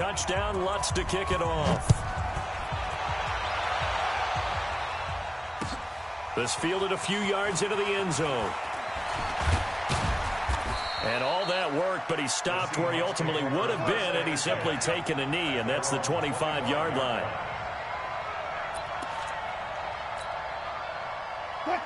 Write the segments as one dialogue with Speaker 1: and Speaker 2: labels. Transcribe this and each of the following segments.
Speaker 1: Touchdown, Lutz to kick it off. This fielded a few yards into the end zone. And all that work, but he stopped where he ultimately would have been, and he's simply taken a knee, and that's the 25-yard line.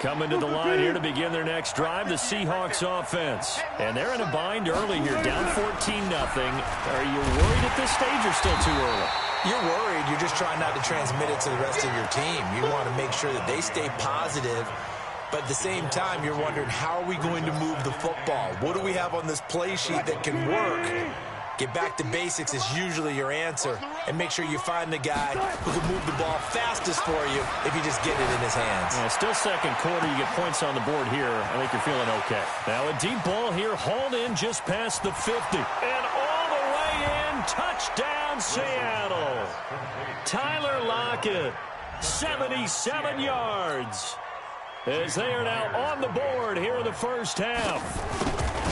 Speaker 1: Coming to the line here to begin their next drive, the Seahawks offense. And they're in a bind early here, down 14-0. Are you worried at this stage or still too early?
Speaker 2: You're worried. You're just trying not to transmit it to the rest of your team. You want to make sure that they stay positive. But at the same time, you're wondering, how are we going to move the football? What do we have on this play sheet that can work? Get back to basics is usually your answer. And make sure you find the guy who can move the ball fastest for you if you just get it in his hands.
Speaker 1: Yeah, still second quarter. You get points on the board here. I think you're feeling okay. Now a deep ball here, hauled in just past the 50. And all the way in, touchdown Seattle. Tyler Lockett, 77 yards. As they are now on the board here in the first half.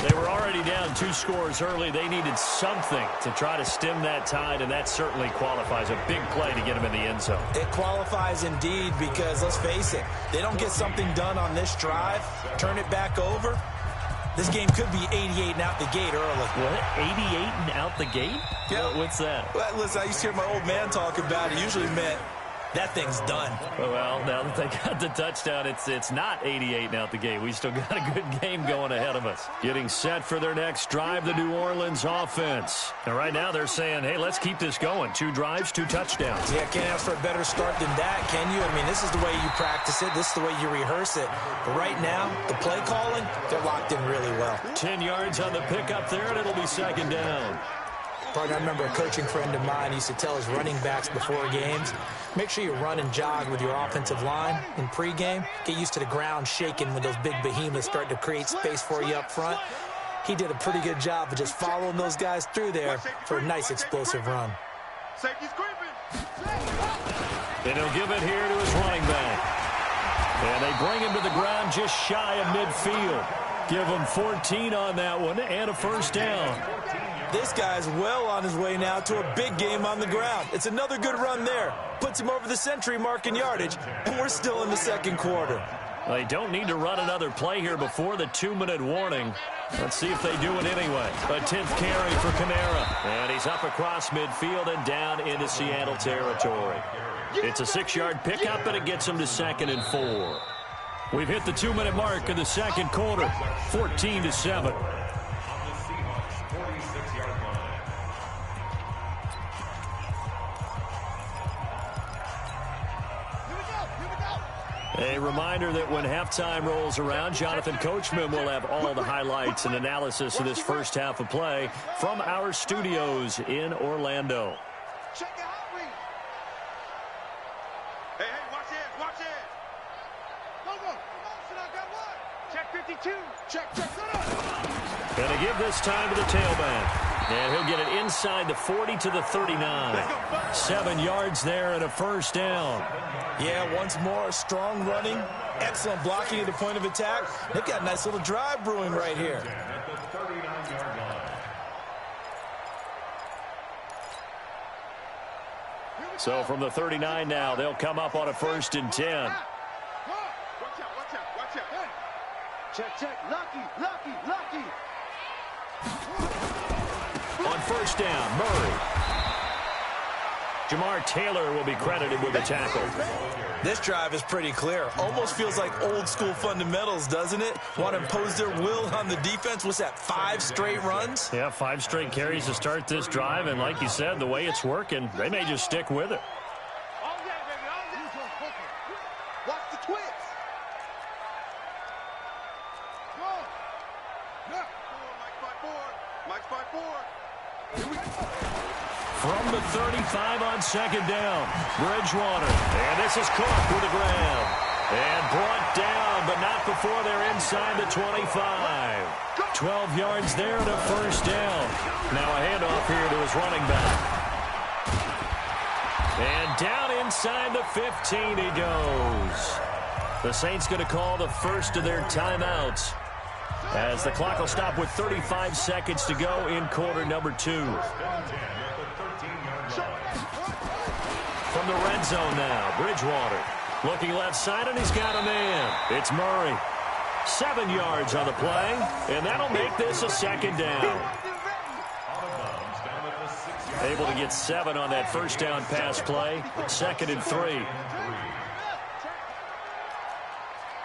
Speaker 1: They were already down 2 scores early. They needed something to try to stem that tide, and that certainly qualifies. A big play to get them in the end zone.
Speaker 2: It qualifies indeed because, let's face it, they don't get something done on this drive, turn it back over, this game could be 88 and out the gate early.
Speaker 1: What? 88 and out the gate?
Speaker 2: Yeah.
Speaker 1: What's that?
Speaker 2: Well, listen, I used to hear my old man talk about it. It usually meant that thing's done.
Speaker 1: Well, now that they got the touchdown, it's not 88 and out the gate. We still got a good game going ahead of us. Getting set for their next drive, the New Orleans offense. And right now they're saying, hey, let's keep this going. 2 drives, 2 touchdowns.
Speaker 2: Yeah, can't ask for a better start than that, can you? I mean, this is the way you practice it. This is the way you rehearse it. But right now, the play calling, they're locked in really well.
Speaker 1: 10 yards on the pickup there, and it'll be second down.
Speaker 2: Partner, I remember a coaching friend of mine used to tell his running backs before games, make sure you run and jog with your offensive line in pregame. Get used to the ground shaking when those big behemoths start to create space for you up front. He did a pretty good job of just following those guys through there for a nice explosive run.
Speaker 1: And he'll give it here to his running back. And they bring him to the ground just shy of midfield. Give him 14 on that one and a first down.
Speaker 2: This guy's well on his way now to a big game on the ground. It's another good run there. Puts him over the century mark in yardage, and we're still in the second quarter.
Speaker 1: They don't need to run another play here before the 2-minute warning. Let's see if they do it anyway. A 10th carry for Kamara. And he's up across midfield and down into Seattle territory. It's a 6-yard pickup, and it gets him to 2nd and 4. We've hit the 2-minute mark of the second quarter, 14-7. A reminder that when halftime rolls around, Jonathan Coachman will have all the highlights and analysis of this first half of play from our studios in Orlando.
Speaker 3: Check it out, Reed. Hey, watch it, watch it. Go, promotion, I got one. Check 52. Check, set up.
Speaker 1: Gonna give this time to the tailback. And he'll get it inside the 40 to the 39. 7 yards there and a first down.
Speaker 2: Yeah, once more, strong running, excellent blocking at the point of attack. They've got a nice little drive brewing right here.
Speaker 1: So from the 39 now, they'll come up on a 1st and 10.
Speaker 3: Watch out. Check. Lucky.
Speaker 1: On 1st down, Murray. Jamar Taylor will be credited with the tackle.
Speaker 2: This drive is pretty clear. Almost feels like old school fundamentals, doesn't it? Want to impose their will on the defense. What's that, 5 straight runs?
Speaker 1: Yeah, 5 straight carries to start this drive. And like you said, the way it's working, they may just stick with it.
Speaker 3: Watch the twist. Mike's 5-4. Here we go.
Speaker 1: From the 35 on 2nd down, Bridgewater. And this is Cook with the grab. And brought down, but not before they're inside the 25. 12 yards there and a first down. Now a handoff here to his running back. And down inside the 15 he goes. The Saints going to call the first of their timeouts, as the clock will stop with 35 seconds to go in quarter number 2. From the red zone now, Bridgewater. Looking left side, and he's got a man. It's Murray. 7 yards on the play, and that'll make this a second down. Able to get 7 on that first down pass play. 2nd and 3.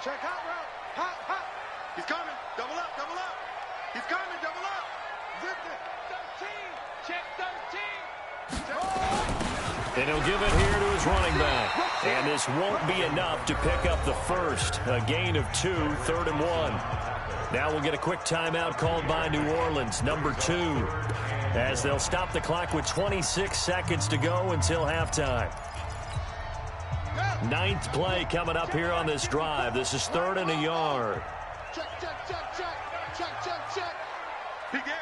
Speaker 3: Check hot route. Hot, hot. He's coming. Double up, double up. He's coming, double up. Zip it. 13. Check 13. Check.
Speaker 1: And he'll give it here to his running back. And this won't be enough to pick up the first. A gain of 2, 3rd and 1. Now we'll get a quick timeout called by New Orleans, number 2. As they'll stop the clock with 26 seconds to go until halftime. 9th play coming up here on this drive. This is 3rd and a yard.
Speaker 3: Check, check, check, check. Check, check, check. Begin.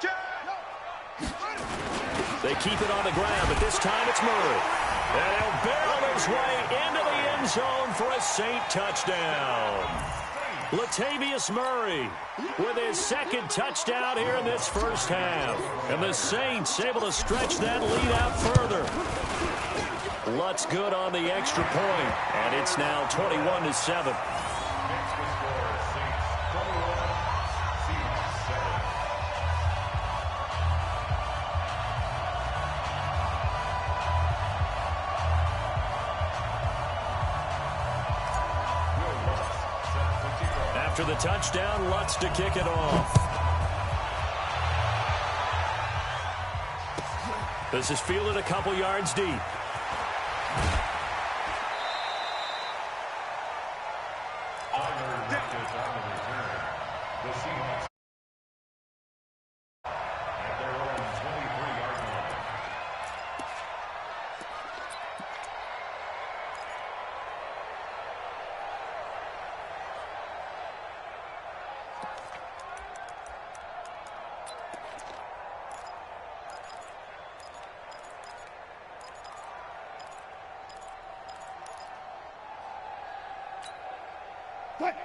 Speaker 3: Check.
Speaker 1: They keep it on the ground, but this time it's Murray. And he'll barrel his way into the end zone for a Saint touchdown. Latavius Murray with his 2nd touchdown here in this first half. And the Saints able to stretch that lead out further. Lutz good on the extra point, and it's now 21-7. After the touchdown, Lutz to kick it off. This is fielded a couple yards deep.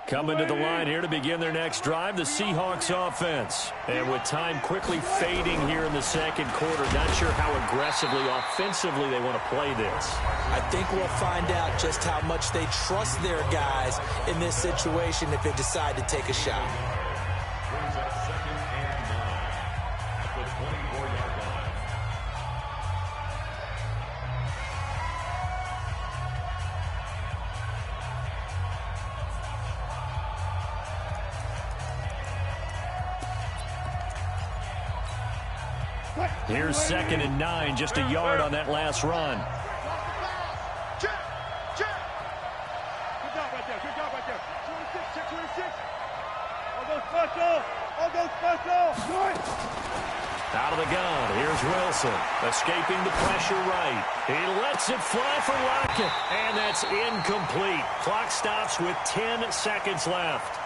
Speaker 1: Coming to the line here to begin their next drive, the Seahawks offense. And with time quickly fading here in the second quarter, not sure how aggressively, offensively they want to play this.
Speaker 2: I think we'll find out just how much they trust their guys in this situation if they decide to take a shot.
Speaker 1: Here's 2nd and 9, just a yard on that last run.
Speaker 3: Check. Good job right there. 26, check 26. All go special.
Speaker 1: Out of the gun, here's Wilson, escaping the pressure right. He lets it fly for Lockett, and that's incomplete. Clock stops with 10 seconds left.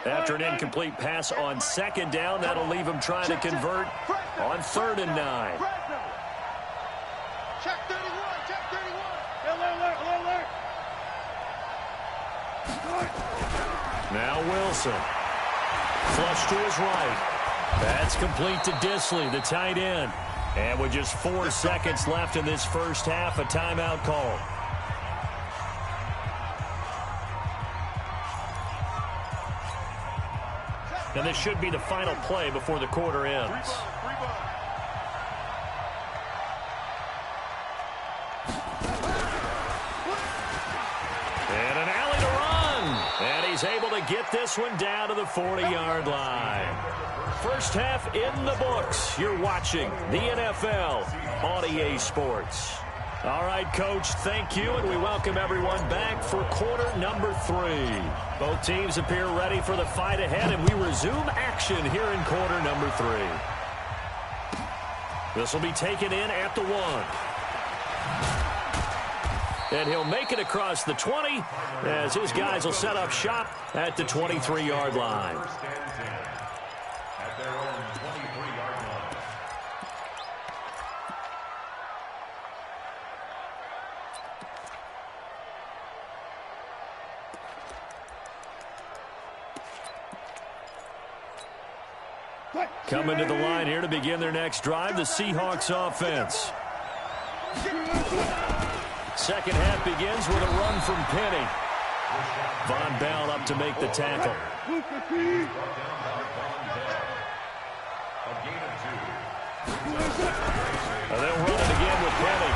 Speaker 1: After an incomplete pass on 2nd down, that'll leave him trying to convert on 3rd and 9.
Speaker 3: Check 31, check 31. Alert.
Speaker 1: Now Wilson. Flush to his right. That's complete to Disley, the tight end. And with just 4 seconds left in this first half, a timeout call. And this should be the final play before the quarter ends. And an alley to run. And he's able to get this one down to the 40-yard line. First half in the books. You're watching the NFL on EA Sports. All right, Coach, thank you, and we welcome everyone back for quarter number 3. Both teams appear ready for the fight ahead, and we resume action here in quarter number 3. This will be taken in at the 1. And he'll make it across the 20 as his guys will set up shop at the 23-yard line. Coming to the line here to begin their next drive, the Seahawks offense. Second half begins with a run from Penny. Von Bell up to make the tackle. They'll run it again with Penny.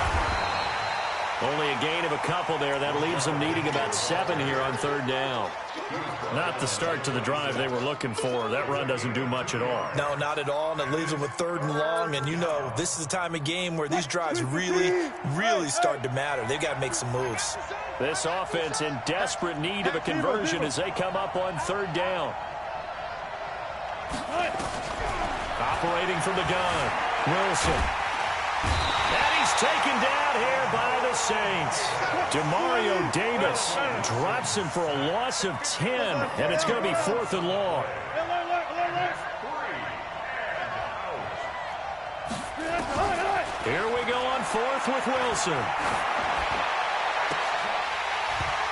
Speaker 1: Only a gain of a couple there. That leaves them needing about 7 here on third down. Not the start to the drive they were looking for. That run doesn't do much at all.
Speaker 2: No, not at all, and it leaves them with third and long. And, you know, this is the time of game where these drives really start to matter. They've got to make some moves.
Speaker 1: This offense in desperate need of a conversion as they come up on third down. Operating from the gun, Wilson. And he's taken down here by the Saints. Demario Davis drops him for a loss of 10, and it's going to be 4th and long. Here we go on 4th with Wilson.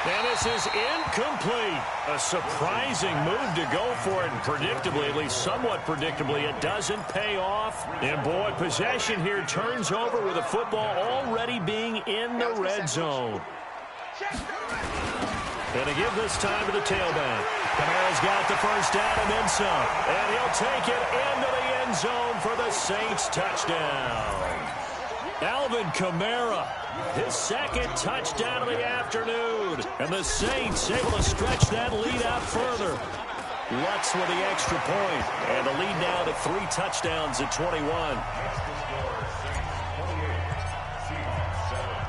Speaker 1: And this is incomplete. A surprising move to go for it, and predictably, at least somewhat predictably, it doesn't pay off. And, boy, possession here turns over with the football already being in the red zone. And to give this time to the tailback. Kamara's got the first down and then some. And he'll take it into the end zone for the Saints touchdown. Alvin Kamara, his second touchdown of the afternoon. And the Saints able to stretch that lead out further. Lutz with the extra point. And the lead now to 3 touchdowns at 21.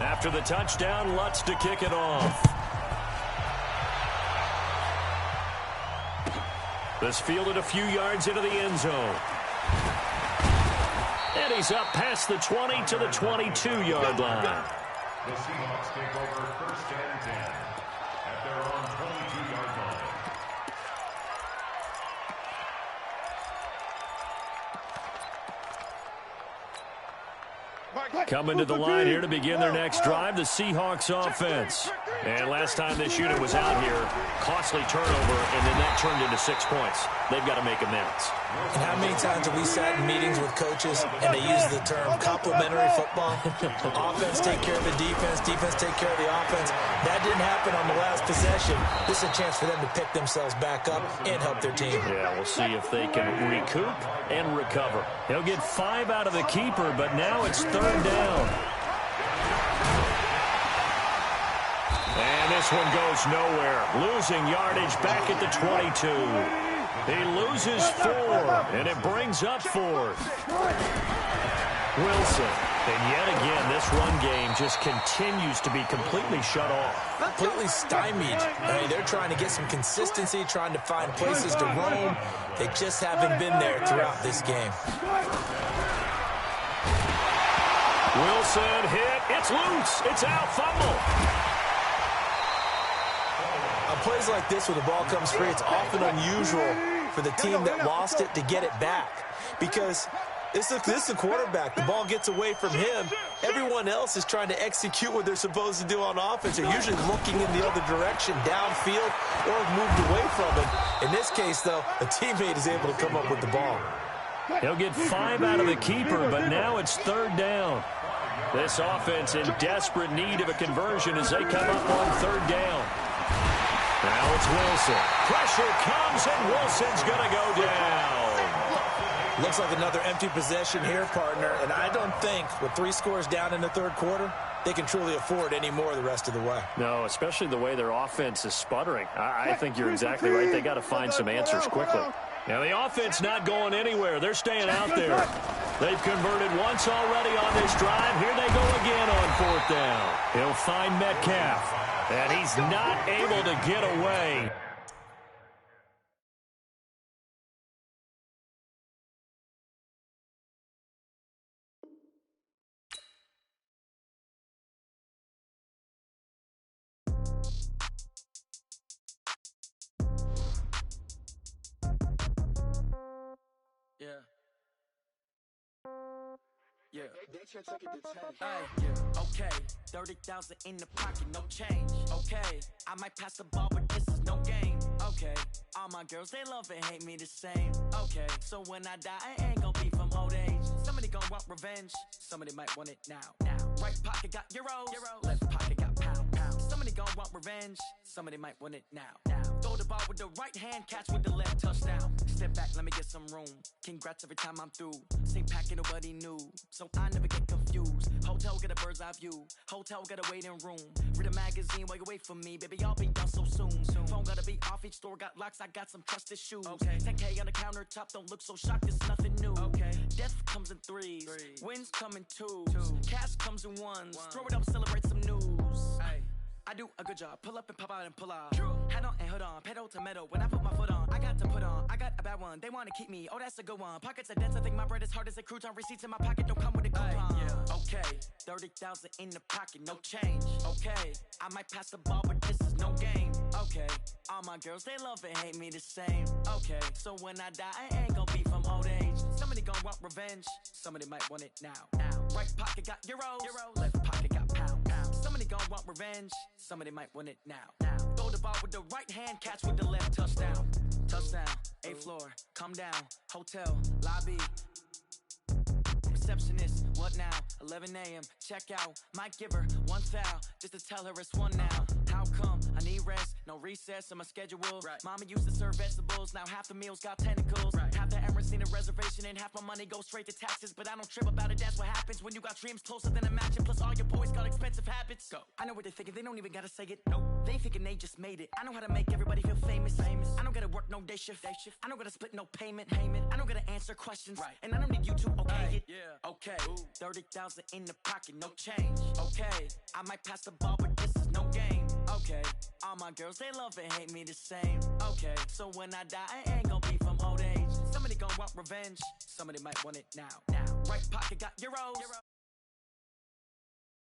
Speaker 1: After the touchdown, Lutz to kick it off. This fielded a few yards into the end zone. And he's up past the 20 to the 22-yard line.
Speaker 4: The Seahawks take over 1st and 10 at their own 22-yard line.
Speaker 1: Coming to the line here to begin their next drive, the Seahawks offense. And last time this unit was out here, costly turnover, and then that turned into 6 points. They've got to make amends.
Speaker 2: And how many times have we sat in meetings with coaches and they use the term complementary football? Offense take care of the defense, defense take care of the offense. That didn't happen on the last possession. This is a chance for them to pick themselves back up and help their team.
Speaker 1: Yeah, we'll see if they can recoup and recover. They'll get 5 out of the keeper, but now it's third down. And this one goes nowhere. Losing yardage back at the 22. He loses 4, and it brings up 4th. Wilson. And yet again, this run game just continues to be completely shut off.
Speaker 2: Completely stymied. I mean, they're trying to get some consistency, trying to find places to roam. They just haven't been there throughout this game.
Speaker 1: Wilson hit. It's loose. It's out. Fumble.
Speaker 2: On plays like this where the ball comes free, it's often unusual for the team that lost it to get it back. Because this is the quarterback. The ball gets away from him. Everyone else is trying to execute what they're supposed to do on offense. They're usually looking in the other direction, downfield, or moved away from him. In this case, though, a teammate is able to come up with the ball.
Speaker 1: He'll get 5 out of the keeper, but now it's third down. This offense in desperate need of a conversion as they come up on third down. Now it's Wilson. Pressure comes, and Wilson's going to go down.
Speaker 2: Looks like another empty possession here, partner. And I don't think, with 3 scores down in the third quarter, they can truly afford any more the rest of the way.
Speaker 1: No, especially the way their offense is sputtering. I think you're exactly right. They got to find some answers quickly. Now, the offense not going anywhere. They're staying out there. They've converted once already on this drive. Here they go again on 4th down. He'll find Metcalf, and he's not able to get away.
Speaker 5: Yeah. Hey, yeah. Okay, 30,000 in the pocket, no change. Okay, I might pass the ball, but this is no game. Okay, all my girls, they love and hate me the same. Okay, so when I die, it ain't gonna be from old age. Somebody gonna want revenge. Somebody might want it now. Right pocket got euros. Left pocket got pound. Somebody gonna want revenge. Somebody might want it now. Throw the ball with the right hand, catch with the left, touchdown. Step back, let me get some room. Congrats every time I'm through. Same packet, nobody knew, so I never get confused. Hotel get a bird's eye view. Hotel got a waiting room. Read a magazine while you wait for me, baby. I'll be done so soon. Phone gotta be off. Each store got locks. I got some trusted shoes. 10K on the countertop. Don't look so shocked. It's nothing new. Death comes in threes. Wins come in twos. Cash comes in ones. Throw it up, celebrate some news. I do a good job. Pull up and pop out and pull out. Head on and hood on. Pedal to metal. When I put my foot on, I got to put on. I got a bad one. They want to keep me. Oh, that's a good one. Pockets are dense. I think my bread is hard as a crouton. Receipts in my pocket don't come with a coupon. Okay, 30,000 in the pocket, no change. Okay, I might pass the ball, but this is no game. Okay, all my girls, they love and hate me the same. Okay, so when I die, it ain't gonna be from old age. Somebody gonna want revenge. Somebody might want it now. Right pocket got euros. Left pocket got pound. Somebody gonna want revenge. Somebody might want it now. Throw the ball with the right hand, catch with the left, touchdown. Touchdown, 8th floor, come down, hotel, lobby. Receptionist, what now? 11 a.m., check out. Might give her one foul, just to tell her it's one now. How come? I need rest, no recess in my schedule. Mama used to serve vegetables, now half the meals got tentacles. Half the errands need a reservation and half my money goes straight to taxes. But I don't trip about it, that's what happens when you got dreams closer than a mansion. Plus all your boys got expensive habits. Go. I know what they're thinking, they don't even gotta say it. No, they thinking they just made it. I know how to make everybody feel famous. I don't gotta work no day shift. I don't gotta split no payment. I don't gotta answer questions. And I don't need you to okay it. Okay, 30,000 in the pocket, no change. Okay, I might pass the ball, but this is no game. Okay, all my girls, they love and hate me the same. Okay, so when I die, it ain't gonna be from old age. Somebody gonna want revenge. Somebody might want it now. Right pocket got euros.